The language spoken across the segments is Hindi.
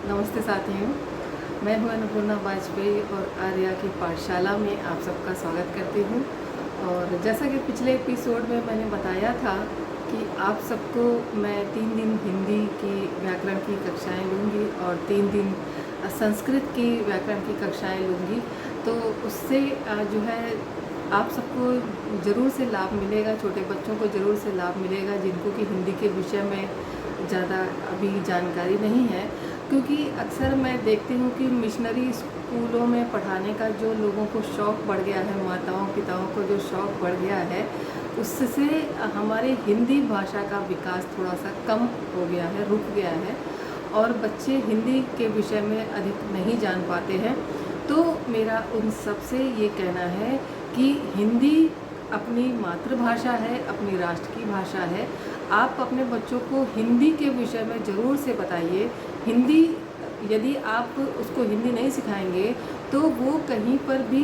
नमस्ते साथियों, मैं हूं अन्नपूर्णा वाजपेयी और आर्या की पाठशाला में आप सबका स्वागत करती हूं। और जैसा कि पिछले एपिसोड में मैंने बताया था कि आप सबको मैं 3 दिन हिंदी की व्याकरण की कक्षाएं लूँगी और 3 दिन संस्कृत की व्याकरण की कक्षाएं लूँगी। तो उससे जो है आप सबको ज़रूर से लाभ मिलेगा, छोटे बच्चों को ज़रूर से लाभ मिलेगा जिनको कि हिंदी के विषय में ज़्यादा अभी जानकारी नहीं है। क्योंकि अक्सर मैं देखती हूँ कि मिशनरी स्कूलों में पढ़ाने का जो लोगों को शौक़ बढ़ गया है, माताओं पिताओं को जो शौक़ बढ़ गया है, उससे हमारी हिंदी भाषा का विकास थोड़ा सा कम हो गया है, रुक गया है और बच्चे हिंदी के विषय में अधिक नहीं जान पाते हैं। तो मेरा उन सब से ये कहना है कि हिंदी अपनी मातृभाषा है, अपनी राष्ट्र की भाषा है। आप अपने बच्चों को हिंदी के विषय में ज़रूर से बताइए। हिंदी यदि आप उसको हिंदी नहीं सिखाएंगे तो वो कहीं पर भी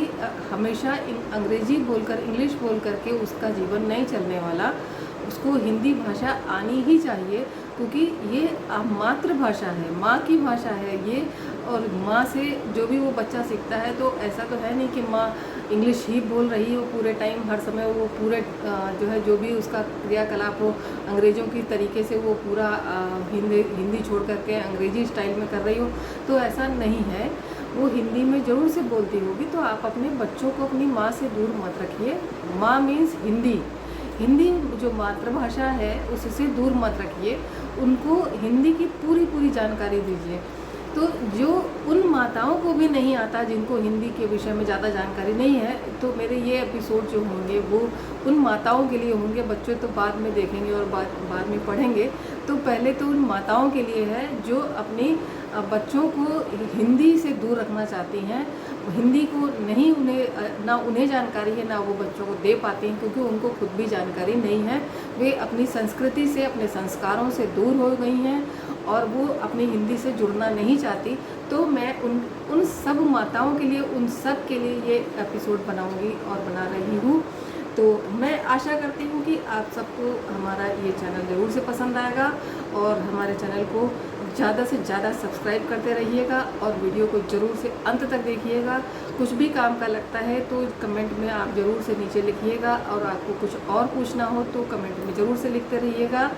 हमेशा अंग्रेज़ी बोलकर, इंग्लिश बोल कर के उसका जीवन नहीं चलने वाला। उसको हिंदी भाषा आनी ही चाहिए क्योंकि ये मातृभाषा है, माँ की भाषा है ये। और माँ से जो भी वो बच्चा सीखता है, तो ऐसा तो है नहीं कि माँ इंग्लिश ही बोल रही हो पूरे टाइम, हर समय वो पूरे जो है जो भी उसका क्रियाकलाप हो अंग्रेज़ों की तरीके से वो पूरा हिंदी छोड़ करके अंग्रेज़ी स्टाइल में कर रही हो, तो ऐसा नहीं है। वो हिंदी में ज़रूर से बोलती होगी। तो आप अपने बच्चों को अपनी माँ से दूर मत रखिए। माँ मीन्स हिंदी, हिंदी जो मातृभाषा है उससे दूर मत रखिए। उनको हिंदी की पूरी जानकारी दीजिए। तो जो उन माताओं को भी नहीं आता जिनको हिंदी के विषय में ज़्यादा जानकारी नहीं है, तो मेरे ये एपिसोड जो होंगे वो उन माताओं के लिए होंगे। बच्चे तो बाद में देखेंगे और बाद में पढ़ेंगे। तो पहले तो उन माताओं के लिए है जो अपनी बच्चों को हिंदी से दूर रखना चाहती हैं। हिंदी को नहीं, ना उन्हें जानकारी है, ना वो बच्चों को दे पाती हैं क्योंकि उनको खुद भी जानकारी नहीं है। वे अपनी संस्कृति से, अपने संस्कारों से दूर हो गई हैं और वो अपनी हिंदी से जुड़ना नहीं चाहती। तो मैं उन सब माताओं के लिए, उन सब के लिए ये एपिसोड बनाऊंगी और बना रही हूँ। तो मैं आशा करती हूँ कि आप सबको हमारा ये चैनल ज़रूर से पसंद आएगा और हमारे चैनल को ज़्यादा से ज़्यादा सब्सक्राइब करते रहिएगा और वीडियो को ज़रूर से अंत तक देखिएगा। कुछ भी काम का लगता है तो कमेंट में आप ज़रूर से नीचे लिखिएगा और आपको कुछ और पूछना हो तो कमेंट में ज़रूर से लिखते रहिएगा।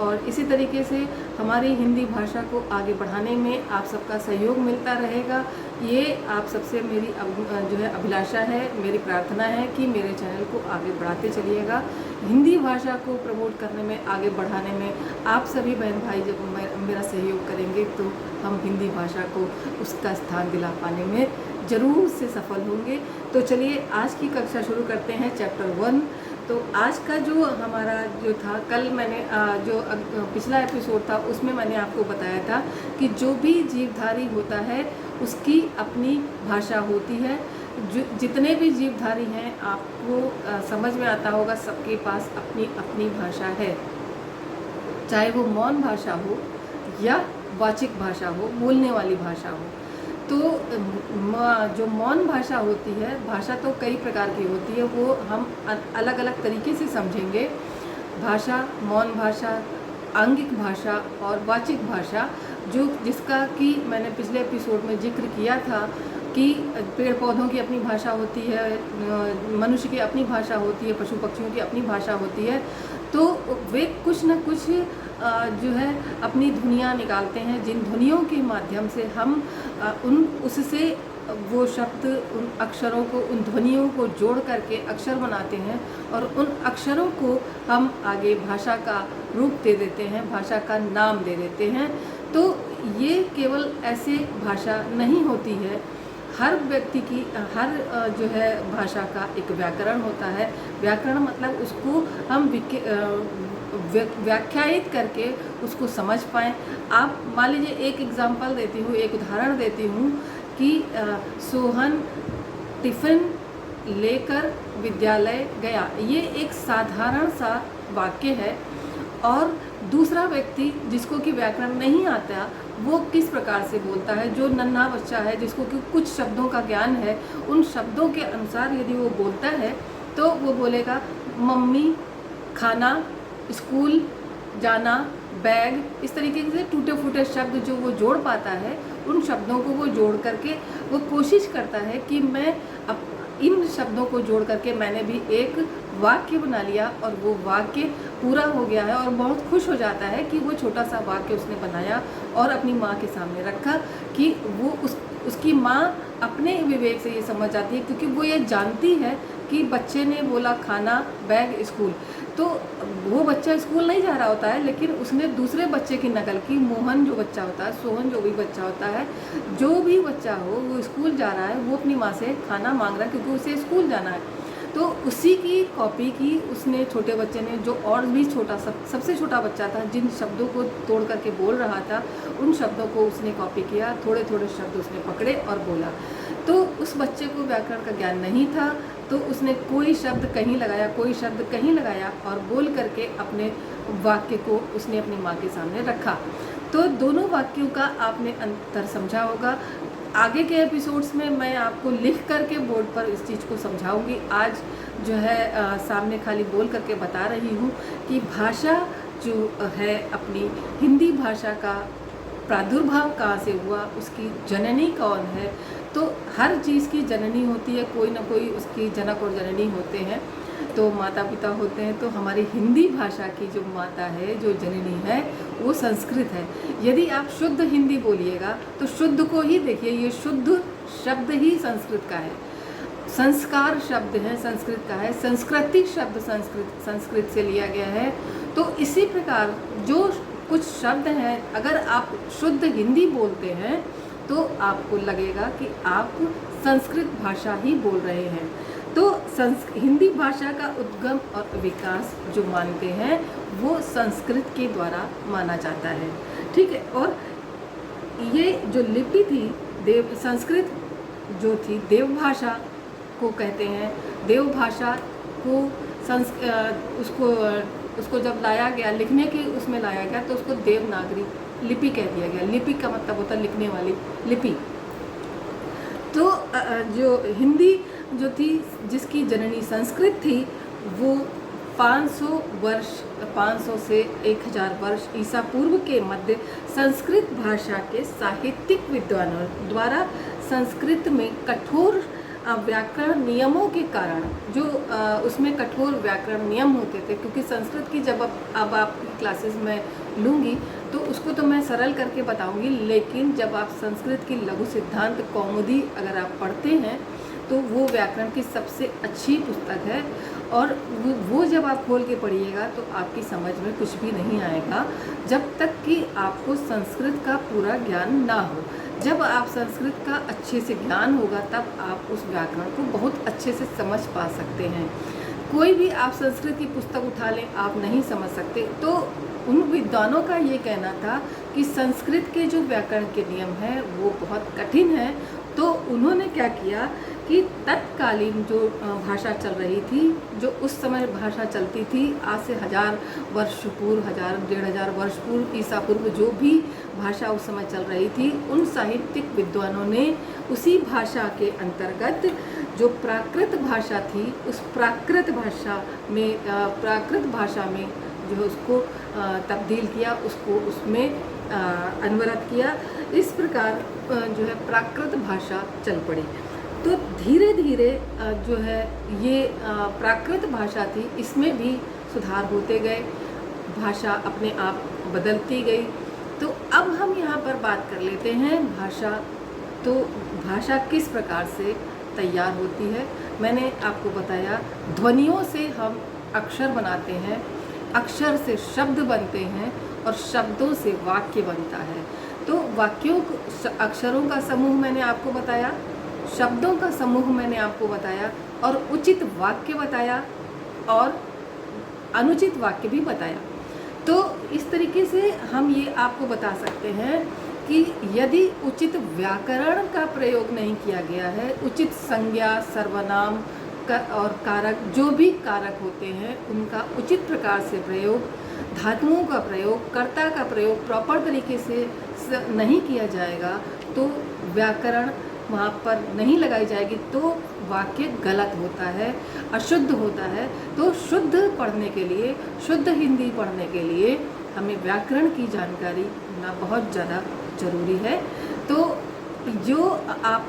और इसी तरीके से हमारी हिंदी भाषा को आगे बढ़ाने में आप सबका सहयोग मिलता रहेगा। ये आप सबसे मेरी जो है अभिलाषा है, मेरी प्रार्थना है कि मेरे चैनल को आगे बढ़ाते चलिएगा। हिंदी भाषा को प्रमोट करने में, आगे बढ़ाने में आप सभी बहन भाई जब मेरा सहयोग करेंगे तो हम हिंदी भाषा को उसका स्थान दिला पाने में ज़रूर से सफल होंगे। तो चलिए आज की कक्षा शुरू करते हैं, चैप्टर 1। तो आज का जो हमारा जो था, कल मैंने जो पिछला एपिसोड था उसमें मैंने आपको बताया था कि जो भी जीवधारी होता है उसकी अपनी भाषा होती है। जितने भी जीवधारी हैं आपको समझ में आता होगा, सबके पास अपनी अपनी भाषा है। चाहे वो मौन भाषा हो या वाचिक भाषा हो, बोलने वाली भाषा हो। तो जो मौन भाषा होती है, भाषा तो कई प्रकार की होती है, वो हम अलग अलग तरीके से समझेंगे। भाषा, मौन भाषा, आंगिक भाषा और वाचिक भाषा, जिसका कि मैंने पिछले एपिसोड में जिक्र किया था कि पेड़ पौधों की अपनी भाषा होती है, मनुष्य की अपनी भाषा होती है, पशु पक्षियों की अपनी भाषा होती है। तो वे कुछ न कुछ जो है अपनी ध्वनियाँ निकालते हैं, जिन ध्वनियों के माध्यम से हम उससे वो शब्द, उन अक्षरों को, उन ध्वनियों को जोड़ करके अक्षर बनाते हैं और उन अक्षरों को हम आगे भाषा का रूप दे देते हैं, भाषा का नाम दे देते हैं। तो ये केवल ऐसे भाषा नहीं होती है। हर व्यक्ति की, हर जो है भाषा का एक व्याकरण होता है। व्याकरण मतलब उसको हम व्याख्यायित करके उसको समझ पाएँ। आप मान लीजिए, एक एग्जांपल देती हूँ, एक उदाहरण देती हूँ कि सोहन टिफ़िन लेकर विद्यालय गया। ये एक साधारण सा वाक्य है और दूसरा व्यक्ति जिसको कि व्याकरण नहीं आता, वो किस प्रकार से बोलता है। जो नन्हा बच्चा है, जिसको कि कुछ शब्दों का ज्ञान है, उन शब्दों के अनुसार यदि वो बोलता है तो वो बोलेगा मम्मी, खाना, स्कूल जाना, बैग, इस तरीके से टूटे फूटे शब्द जो वो जोड़ पाता है, उन शब्दों को वो जोड़ करके वो कोशिश करता है कि मैं अब इन शब्दों को जोड़ करके मैंने भी एक वाक्य बना लिया और वो वाक्य पूरा हो गया है, और बहुत खुश हो जाता है कि वो छोटा सा वाक्य उसने बनाया और अपनी माँ के सामने रखा कि वो उसकी माँ अपने विवेक से ये समझ जाती है, क्योंकि वो ये जानती है कि बच्चे ने बोला खाना, बैग, स्कूल, तो वो बच्चा स्कूल नहीं जा रहा होता है, लेकिन उसने दूसरे बच्चे की नकल की। मोहन जो बच्चा होता है, सोहन जो भी बच्चा होता है, जो भी बच्चा हो वो स्कूल जा रहा है, वो अपनी माँ से खाना मांग रहा है क्योंकि उसे स्कूल जाना है। तो उसी की कॉपी की उसने, छोटे बच्चे ने, जो और भी छोटा सबसे छोटा बच्चा था, जिन शब्दों को तोड़ करके बोल रहा था, उन शब्दों को उसने कॉपी किया, थोड़े थोड़े शब्द उसने पकड़े और बोला। तो उस बच्चे को व्याकरण का ज्ञान नहीं था, तो उसने कोई शब्द कहीं लगाया, कोई शब्द कहीं लगाया और बोल करके अपने वाक्य को उसने अपनी माँ के सामने रखा। तो दोनों वाक्यों का आपने अंतर समझा होगा। आगे के एपिसोड्स में मैं आपको लिख करके बोर्ड पर इस चीज़ को समझाऊंगी। आज जो है सामने खाली बोल करके बता रही हूँ कि भाषा जो है, अपनी हिंदी भाषा का प्रादुर्भाव कहाँ से हुआ, उसकी जननी कौन है। तो हर चीज़ की जननी होती है, कोई ना कोई उसकी जनक और जननी होते हैं, तो माता पिता होते हैं। तो हमारी हिंदी भाषा की जो माता है, जो जननी है, वो संस्कृत है। यदि आप शुद्ध हिंदी बोलिएगा तो शुद्ध को ही देखिए, ये शुद्ध शब्द ही संस्कृत का है, संस्कार शब्द है संस्कृत का है, संस्कृति शब्द संस्कृत से लिया गया है। तो इसी प्रकार जो कुछ शब्द हैं, अगर आप शुद्ध हिंदी बोलते हैं तो आपको लगेगा कि आप संस्कृत भाषा ही बोल रहे हैं। तो हिंदी भाषा का उद्गम और विकास जो मानते हैं वो संस्कृत के द्वारा माना जाता है, ठीक है। और ये जो लिपि थी, संस्कृत जो थी, देवभाषा को कहते हैं। देवभाषा को उसको जब लाया गया, लिखने के उसमें लाया गया, तो उसको देवनागरी लिपि कह दिया गया। लिपि का मतलब होता है लिखने वाली, लिपि। तो जो हिंदी जो थी, जिसकी जननी संस्कृत थी, वो 500 से 1000 वर्ष ईसा पूर्व के मध्य संस्कृत भाषा के साहित्यिक विद्वानों द्वारा संस्कृत में कठोर व्याकरण नियमों के कारण, जो उसमें कठोर व्याकरण नियम होते थे, क्योंकि संस्कृत की जब अब आपकी क्लासेस में लूँगी तो उसको तो मैं सरल करके बताऊँगी, लेकिन जब आप संस्कृत की लघु सिद्धांत कौमुदी अगर आप पढ़ते हैं तो वो व्याकरण की सबसे अच्छी पुस्तक है, और वो जब आप खोल के पढ़िएगा तो आपकी समझ में कुछ भी नहीं आएगा जब तक कि आपको संस्कृत का पूरा ज्ञान ना हो। जब आप संस्कृत का अच्छे से ज्ञान होगा तब आप उस व्याकरण को बहुत अच्छे से समझ पा सकते हैं। कोई भी आप संस्कृत की पुस्तक उठा लें, आप नहीं समझ सकते। तो उन विद्वानों का ये कहना था कि संस्कृत के जो व्याकरण के नियम हैं वो बहुत कठिन है। तो उन्होंने क्या किया कि तत्कालीन जो भाषा चल रही थी, जो उस समय भाषा चलती थी, आज से 1000 वर्ष पूर्व, 1000-1500 वर्ष पूर्व ईसा पूर्व जो भी भाषा उस समय चल रही थी, उन साहित्यिक विद्वानों ने उसी भाषा के अंतर्गत जो प्राकृत भाषा थी, उस प्राकृत भाषा में जो उसको तब्दील किया, उसको उसमें अनवरत किया। इस प्रकार जो है प्राकृत भाषा चल पड़ी। तो धीरे धीरे जो है ये प्राकृत भाषा थी, इसमें भी सुधार होते गए, भाषा अपने आप बदलती गई। तो अब हम यहाँ पर बात कर लेते हैं भाषा। तो भाषा किस प्रकार से तैयार होती है। मैंने आपको बताया, ध्वनियों से हम अक्षर बनाते हैं, अक्षर से शब्द बनते हैं और शब्दों से वाक्य बनता है। तो वाक्यों अक्षरों का समूह मैंने आपको बताया, शब्दों का समूह मैंने आपको बताया, और उचित वाक्य बताया और अनुचित वाक्य भी बताया। तो इस तरीके से हम ये आपको बता सकते हैं कि यदि उचित व्याकरण का प्रयोग नहीं किया गया है, उचित संज्ञा, सर्वनाम और कारक, जो भी कारक होते हैं, उनका उचित प्रकार से प्रयोग, धातुओं का प्रयोग, कर्ता का प्रयोग प्रॉपर तरीके से नहीं किया जाएगा तो व्याकरण वहाँ पर नहीं लगाई जाएगी, तो वाक्य गलत होता है, अशुद्ध होता है। तो शुद्ध पढ़ने के लिए, शुद्ध हिंदी पढ़ने के लिए हमें व्याकरण की जानकारी होना बहुत ज़्यादा ज़रूरी है। तो जो आप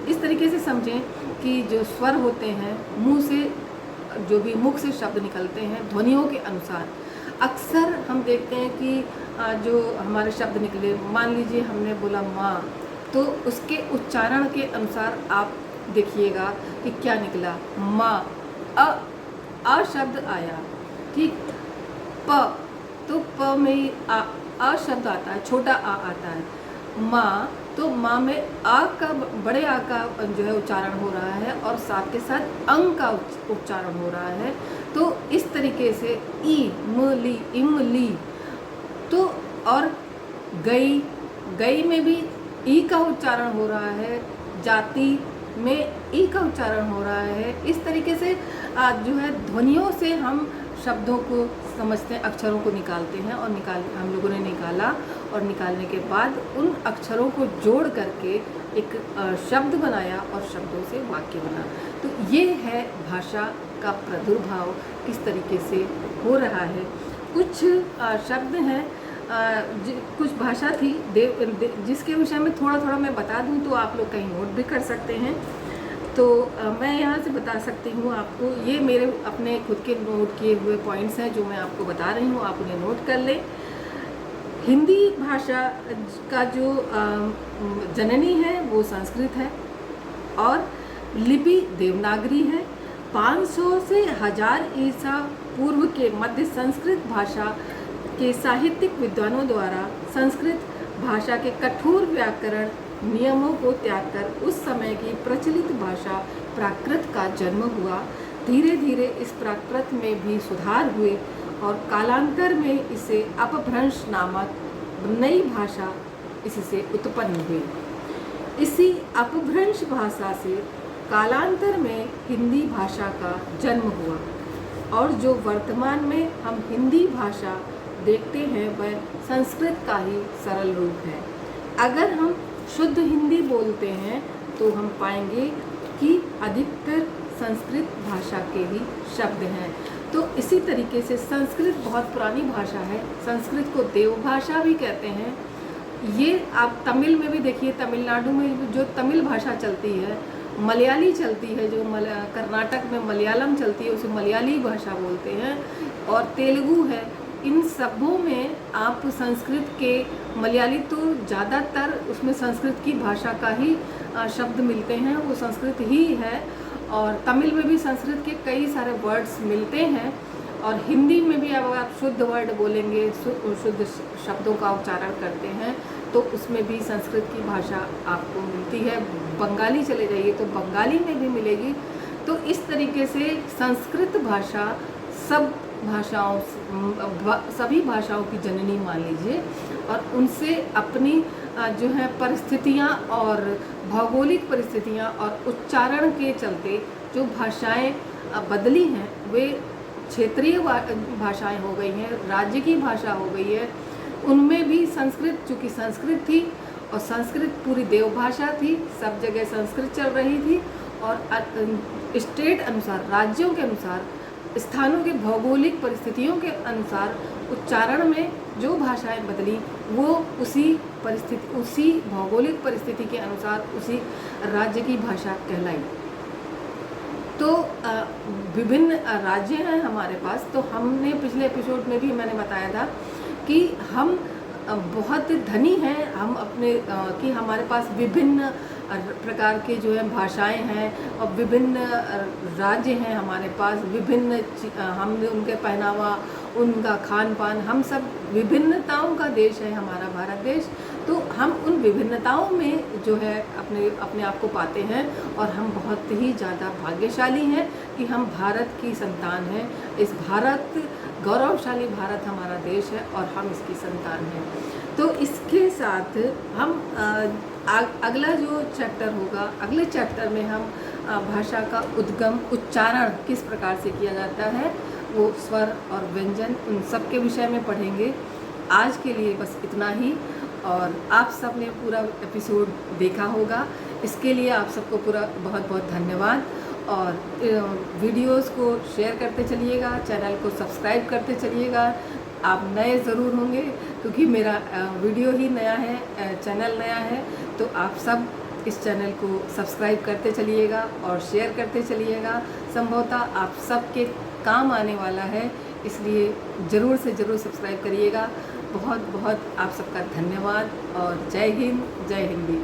इस तरीके से समझें कि जो स्वर होते हैं मुंह से, जो भी मुख से शब्द निकलते हैं ध्वनियों के अनुसार, अक्सर हम देखते हैं कि जो हमारे शब्द निकले, मान लीजिए हमने बोला माँ, तो उसके उच्चारण के अनुसार आप देखिएगा कि क्या निकला। माँ, अ शब्द आया, ठीक। प, तो प में ही आ शब्द आता है, छोटा आ आता है। माँ, तो माँ में आ का, बड़े आ का जो है उच्चारण हो रहा है और साथ के साथ अंग का उच्चारण हो रहा है। तो इस तरीके से ई, इमली, इमली। तो और गई, गई में भी ई का उच्चारण हो रहा है, जाति में ई का उच्चारण हो रहा है। इस तरीके से जो है ध्वनियों से हम शब्दों को समझते हैं, अक्षरों को निकालते हैं, और हम लोगों ने निकाला, और निकालने के बाद उन अक्षरों को जोड़ करके एक शब्द बनाया और शब्दों से वाक्य बना। तो ये है भाषा का प्रादुर्भाव किस तरीके से हो रहा है। कुछ शब्द हैं, कुछ भाषा थी जिसके विषय में थोड़ा थोड़ा मैं बता दूं तो आप लोग कहीं नोट भी कर सकते हैं। तो मैं यहाँ से बता सकती हूँ आपको, ये मेरे अपने खुद के नोट किए हुए पॉइंट्स हैं जो मैं आपको बता रही हूँ, आप उन्हें नोट कर लें। हिंदी भाषा का जो जननी है वो संस्कृत है, और लिपि देवनागरी है। 500 से 1000 ईसा पूर्व के मध्य संस्कृत भाषा के साहित्यिक विद्वानों द्वारा संस्कृत भाषा के कठोर व्याकरण नियमों को त्याग कर उस समय की प्रचलित भाषा प्राकृत का जन्म हुआ। धीरे धीरे इस प्राकृत में भी सुधार हुए और कालांतर में इसे अपभ्रंश नामक नई भाषा इससे उत्पन्न हुई। इसी अपभ्रंश भाषा से कालांतर में हिंदी भाषा का जन्म हुआ, और जो वर्तमान में हम हिंदी भाषा देखते हैं वह संस्कृत का ही सरल रूप है। अगर हम शुद्ध हिंदी बोलते हैं तो हम पाएंगे कि अधिकतर संस्कृत भाषा के ही शब्द हैं। तो इसी तरीके से संस्कृत बहुत पुरानी भाषा है, संस्कृत को देवभाषा भी कहते हैं। ये आप तमिल में भी देखिए, तमिलनाडु में जो तमिल भाषा चलती है, मलयाली चलती है, जो कर्नाटक में मलयालम चलती है उसे मलयाली भाषा बोलते हैं, और तेलुगु है। इन सबों में आप संस्कृत के, मलयाली तो ज़्यादातर उसमें संस्कृत की भाषा का ही शब्द मिलते हैं, वो संस्कृत ही है। और तमिल में भी संस्कृत के कई सारे वर्ड्स मिलते हैं, और हिंदी में भी अगर आप शुद्ध वर्ड बोलेंगे, शुद्ध शब्दों का उच्चारण करते हैं, तो उसमें भी संस्कृत की भाषा आपको मिलती है। बंगाली चले जाइए तो बंगाली में भी मिलेगी। तो इस तरीके से संस्कृत भाषा सभी भाषाओं की जननी मान लीजिए, और उनसे अपनी जो है परिस्थितियाँ और भौगोलिक परिस्थितियाँ और उच्चारण के चलते जो भाषाएं बदली हैं, वे क्षेत्रीय भाषाएं हो गई हैं, राज्य की भाषा हो गई है। उनमें भी संस्कृत, चूँकि संस्कृत थी और संस्कृत पूरी देवभाषा थी, सब जगह संस्कृत चल रही थी, और स्टेट अनुसार, राज्यों के अनुसार, स्थानों के भौगोलिक परिस्थितियों के अनुसार उच्चारण में जो भाषाएं बदली वो उसी भौगोलिक परिस्थिति के अनुसार उसी राज्य की भाषा कहलाई। तो विभिन्न राज्य हैं हमारे पास। तो हमने पिछले एपिसोड में भी मैंने बताया था कि हम बहुत धनी हैं, हम अपने कि हमारे पास विभिन्न प्रकार के जो है भाषाएं हैं, और विभिन्न राज्य हैं हमारे पास, विभिन्न हमने उनके पहनावा, उनका खान पान, हम सब विभिन्नताओं का देश है हमारा भारत देश। तो हम उन विभिन्नताओं में जो है अपने आप को पाते हैं, और हम बहुत ही ज़्यादा भाग्यशाली हैं कि हम भारत की संतान हैं। इस गौरवशाली भारत हमारा देश है और हम इसकी संतान हैं। तो इसके साथ हम अगला जो चैप्टर होगा, अगले चैप्टर में हम भाषा का उद्गम, उच्चारण किस प्रकार से किया जाता है, वो स्वर और व्यंजन, उन सब के विषय में पढ़ेंगे। आज के लिए बस इतना ही, और आप सब ने पूरा एपिसोड देखा होगा, इसके लिए आप सबको पूरा बहुत बहुत धन्यवाद। और वीडियोस को शेयर करते चलिएगा, चैनल को सब्सक्राइब करते चलिएगा, आप नए ज़रूर होंगे, क्योंकि मेरा वीडियो ही नया है, चैनल नया है। तो आप सब इस चैनल को सब्सक्राइब करते चलिएगा और शेयर करते चलिएगा। संभवतः आप सबके काम आने वाला है, इसलिए ज़रूर से ज़रूर सब्सक्राइब करिएगा। बहुत बहुत आप सबका धन्यवाद और जय हिंद, जय हिंदी।